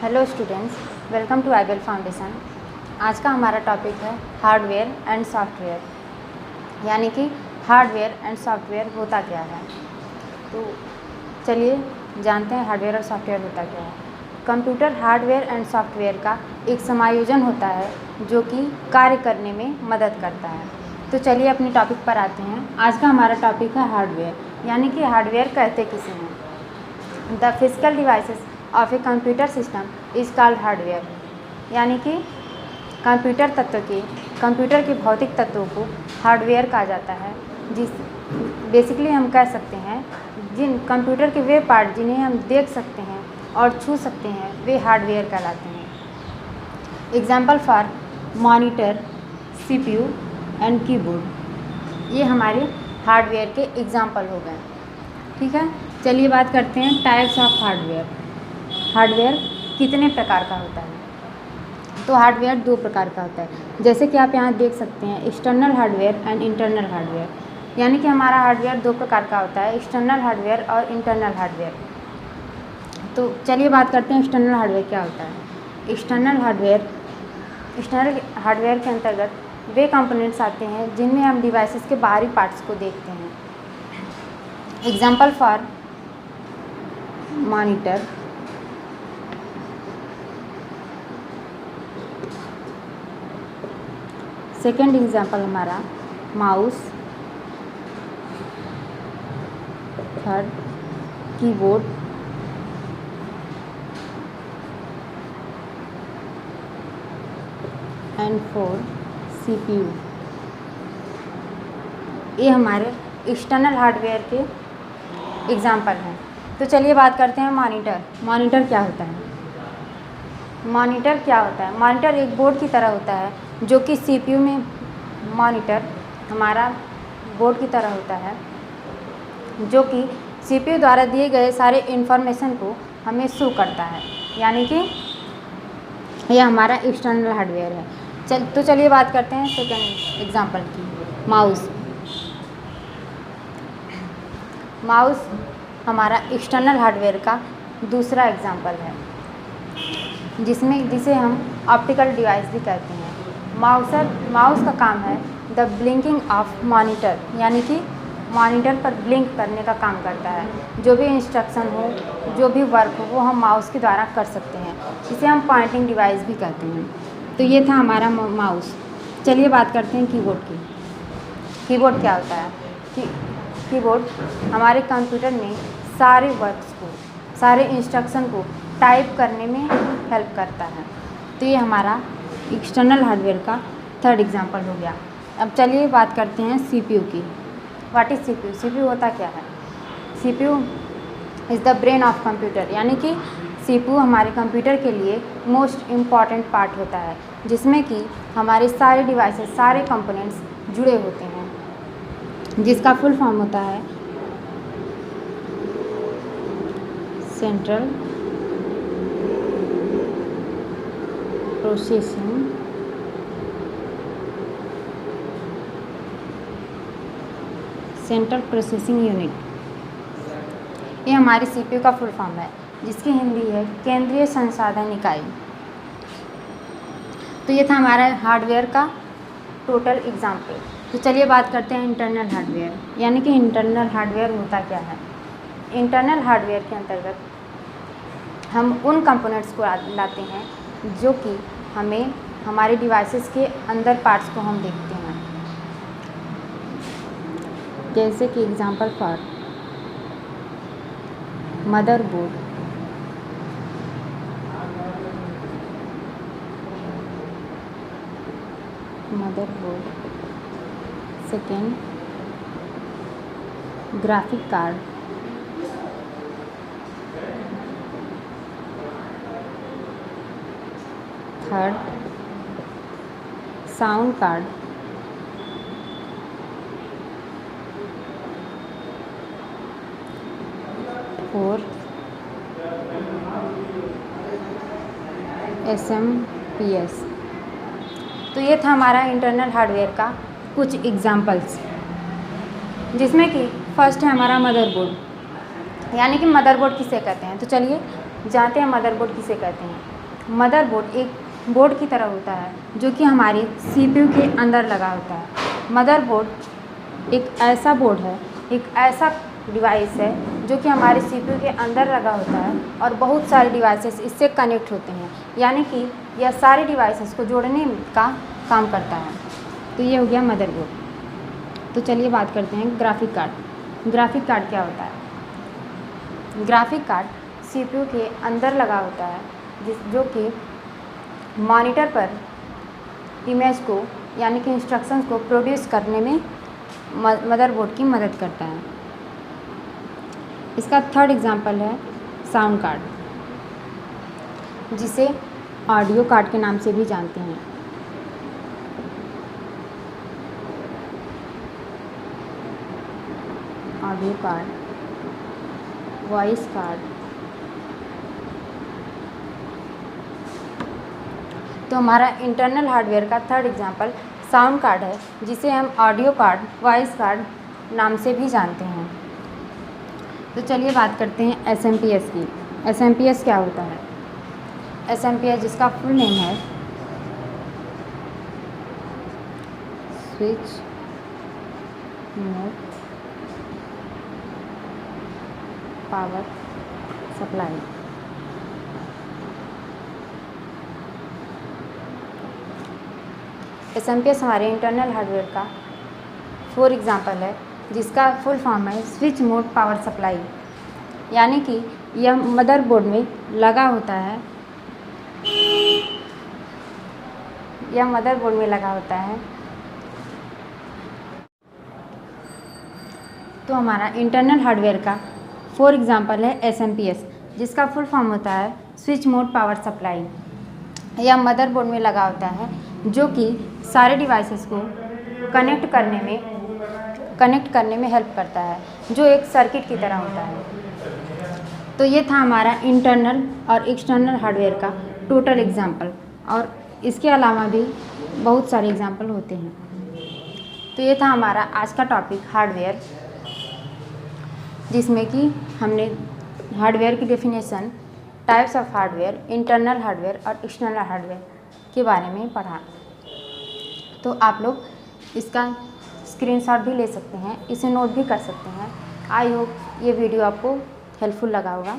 Hello students, welcome to IBEL foundation. आज का हमारा टॉपिक है हार्डवेयर एंड सॉफ्टवेयर, यानी कि हार्डवेयर एंड सॉफ्टवेयर होता क्या है। तो चलिए जानते हैं हार्डवेयर और सॉफ्टवेयर होता क्या है। कंप्यूटर हार्डवेयर एंड सॉफ्टवेयर का एक समायोजन होता है जो कि कार्य करने में मदद करता है। तो चलिए अपने टॉपिक पर आते हैं। आज का हमारा टॉपिक है हार्डवेयर, यानी कि हार्डवेयर कहते किसे हैं। The physical devices of a computer system is called hardware, यानी कि कंप्यूटर के भौतिक तत्वों को हार्डवेयर कहा जाता है। जिस बेसिकली हम कह सकते हैं जिन कंप्यूटर के वे पार्ट जिन्हें हम देख सकते हैं और छू सकते हैं वे हार्डवेयर कहलाते हैं। Example for monitor, CPU and keyboard, ये हमारे हार्डवेयर के एग्जाम्पल हो गए। ठीक है, चलिए बात करते हैं टाइप्स ऑफ हार्डवेयर। हार्डवेयर कितने प्रकार का होता है? तो हार्डवेयर दो प्रकार का होता है, जैसे कि आप यहाँ देख सकते हैं external hardware and internal hardware, यानी कि हमारा हार्डवेयर दो प्रकार का होता है, एक्सटर्नल हार्डवेयर और इंटरनल हार्डवेयर। तो चलिए बात करते हैं एक्सटर्नल हार्डवेयर क्या होता है। एक्सटर्नल हार्डवेयर के अंतर्गत वे कंपोनेंट्स आते हैं जिनमें हम डिवाइसेस के बाहरी पार्ट्स को देखते हैं। Example for monitor, second example हमारा mouse, third keyboard, and fourth CPU। ये हमारे एक्सटर्नल हार्डवेयर के एग्जाम्पल हैं। तो चलिए बात करते हैं मॉनिटर। मॉनिटर क्या होता है? मॉनिटर एक बोर्ड की तरह होता है जो कि CPU में, मॉनिटर हमारा बोर्ड की तरह होता है जो कि CPU द्वारा दिए गए सारे इन्फॉर्मेशन को हमें शो करता है, यानी कि यह हमारा एक्सटर्नल हार्डवेयर है। तो चलिए बात करते हैं सेकेंड एग्जांपल की, माउस हमारा एक्सटर्नल हार्डवेयर का दूसरा एग्जांपल है, जिसे हम ऑप्टिकल डिवाइस भी कहते हैं। माउस का काम है द ब्लिंकिंग ऑफ मॉनिटर, यानी कि मॉनिटर पर ब्लिंक करने का काम करता है। जो भी इंस्ट्रक्शन हो, जो भी वर्क हो, वो हम माउस के द्वारा कर सकते हैं। इसे हम पॉइंटिंग डिवाइस भी कहते हैं। तो ये था हमारा माउस। चलिए बात करते हैं कीबोर्ड की। कीबोर्ड क्या होता है? कीबोर्ड हमारे कंप्यूटर में सारे वर्क्स को, सारे इंस्ट्रक्शन को टाइप करने में हेल्प करता है। तो ये हमारा एक्सटर्नल हार्डवेयर का थर्ड एग्जांपल हो गया। अब चलिए बात करते हैं CPU की। What is CPU? CPU होता क्या है? CPU is the brain of computer, यानी कि CPU हमारे कंप्यूटर के लिए मोस्ट इम्पॉर्टेंट पार्ट होता है, जिसमें कि हमारे सारे डिवाइसेस, सारे कंपोनेंट्स जुड़े होते हैं, जिसका फुल फॉर्म होता है सेंट्रल प्रोसेसिंग यूनिट। ये हमारी CPU का फुल फॉर्म है, जिसकी हिंदी है केंद्रीय संसाधन इकाई। तो ये था हमारा हार्डवेयर का टोटल एग्जाम्पल। तो चलिए बात करते हैं इंटरनल हार्डवेयर, यानी कि इंटरनल हार्डवेयर होता क्या है। इंटरनल हार्डवेयर के अंतर्गत हम उन कंपोनेंट्स को लाते हैं जो कि हमें हमारे डिवाइसेस के अंदर पार्ट्स को हम देखते हैं, जैसे कि example for motherboard, second graphic card, third sound card, fourth SMPS। तो ये था हमारा इंटरनल हार्डवेयर का कुछ एग्जाम्पल्स, जिसमें कि फर्स्ट है हमारा मदरबोर्ड, यानी कि मदरबोर्ड किसे कहते हैं। तो चलिए जानते हैं मदरबोर्ड किसे कहते हैं। मदरबोर्ड एक बोर्ड की तरह होता है जो कि हमारी सीपीयू के अंदर लगा होता है। मदरबोर्ड एक ऐसा बोर्ड है, एक ऐसा डिवाइस है जो कि हमारे सीपीयू के अंदर लगा होता है और बहुत सारे डिवाइसेस इससे कनेक्ट होते हैं, यानी कि यह सारे डिवाइसेस को जोड़ने का काम करता है। तो ये हो गया मदरबोर्ड। तो चलिए बात करते हैं ग्राफिक कार्ड। ग्राफिक कार्ड क्या होता है? ग्राफिक कार्ड सीपीयू के अंदर लगा होता है जो कि मॉनिटर पर इमेज को यानी कि इंस्ट्रक्शंस को प्रोड्यूस करने में मदरबोर्ड की मदद करता है। इसका थर्ड एग्जांपल है साउंड कार्ड, जिसे ऑडियो कार्ड के नाम से भी जानते हैं। Audio card, voice card. तो हमारा इंटरनल हार्डवेयर का थर्ड एग्जांपल साउंड कार्ड है, जिसे हम ऑडियो कार्ड, वॉइस कार्ड नाम से भी जानते हैं। तो चलिए बात करते हैं एसएमपीएस की। एसएमपीएस क्या होता है? एसएमपीएस जिसका फुल नेम है switch mode power supply. SMPS हमारे इंटरनल हार्डवेयर का फोर एग्जांपल है, जिसका फुल फॉर्म है स्विच मोड पावर सप्लाई, यानी कि यह मदरबोर्ड में लगा होता है। यह मदरबोर्ड में लगा होता है। तो हमारा इंटरनल हार्डवेयर का फोर एग्जांपल है एसएमपीएस, जिसका फुल फॉर्म होता है स्विच मोड पावर सप्लाई। यह मदरबोर्ड में लगा होता है जो कि सारे डिवाइसेस को कनेक्ट करने में हेल्प करता है, जो एक सर्किट की तरह होता है। तो ये था हमारा इंटरनल और एक्सटर्नल हार्डवेयर का टोटल एग्जांपल, और इसके अलावा भी बहुत सारे एग्जांपल होते हैं। तो ये था हमारा आज का टॉपिक हार्डवेयर, जिसमें कि हमने हार्डवेयर की definition, types of hardware, internal hardware और एक्सटर्नल हार्डवेयर के बारे में पढ़ा। तो आप लोग इसका स्क्रीनशॉट भी ले सकते हैं, इसे नोट भी कर सकते हैं। आई होप ये वीडियो आपको हेल्पफुल लगा होगा।